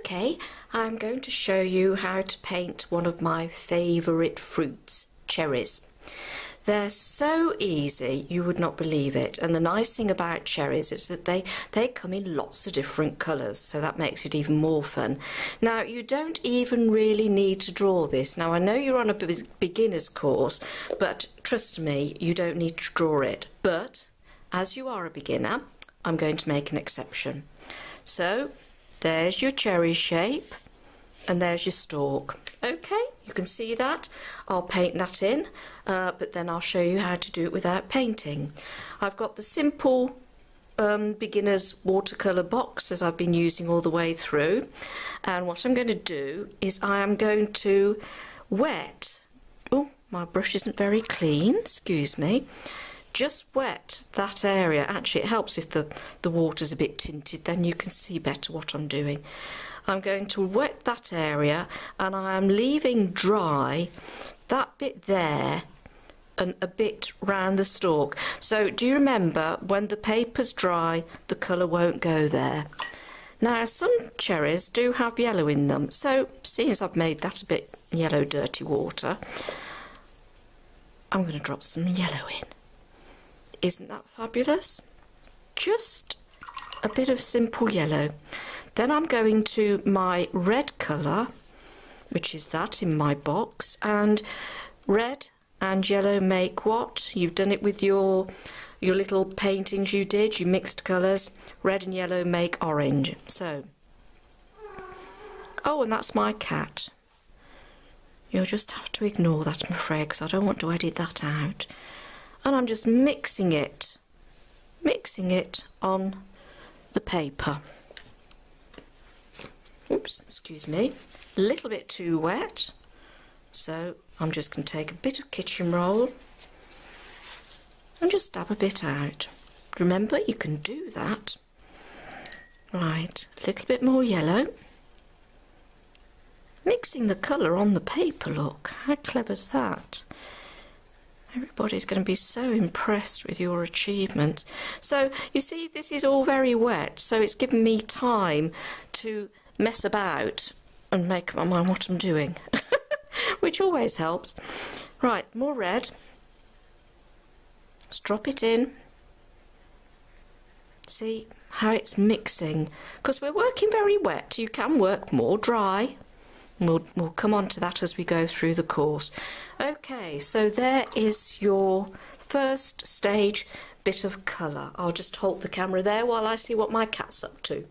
Okay, I'm going to show you how to paint one of my favourite fruits, cherries. They're so easy, you would not believe it. And the nice thing about cherries is that they come in lots of different colours, so that makes it even more fun. Now, you don't even really need to draw this. Now, I know you're on a beginner's course, but trust me, you don't need to draw it. But as you are a beginner, I'm going to make an exception. So, there's your cherry shape, and there's your stalk. Okay, you can see that. I'll paint that in, but then I'll show you how to do it without painting. I've got the simple beginner's watercolour box as I've been using all the way through, and what I'm going to do is I am going to wet, oh, my brush isn't very clean, excuse me, just wet that area. Actually, it helps if the water's a bit tinted, then you can see better what I'm doing. I'm going to wet that area, and I am leaving dry that bit there and a bit round the stalk. So do you remember, when the paper's dry, the colour won't go there. Now, some cherries do have yellow in them, so seeing as I've made that a bit yellow dirty water, I'm going to drop some yellow in. Isn't that fabulous? Just a bit of simple yellow. Then I'm going to my red colour, which is that in my box, and red and yellow make what? You've done it with your little paintings you did, you mixed colours. Red and yellow make orange. So, oh, and that's my cat. You'll just have to ignore that, I'm afraid, because I don't want to edit that out. And I'm just mixing it on the paper. Oops, excuse me, a little bit too wet, so I'm just going to take a bit of kitchen roll and just dab a bit out. Remember, you can do that. Right, a little bit more yellow. Mixing the colour on the paper, look, how clever's that? Everybody's going to be so impressed with your achievements. So, you see, this is all very wet, so it's given me time to mess about and make up my mind what I'm doing, which always helps. Right, more red. Let's drop it in. See how it's mixing, because we're working very wet. You can work more dry. We'll come on to that as we go through the course. Okay, so there is your first stage bit of colour. I'll just hold the camera there while I see what my cat's up to.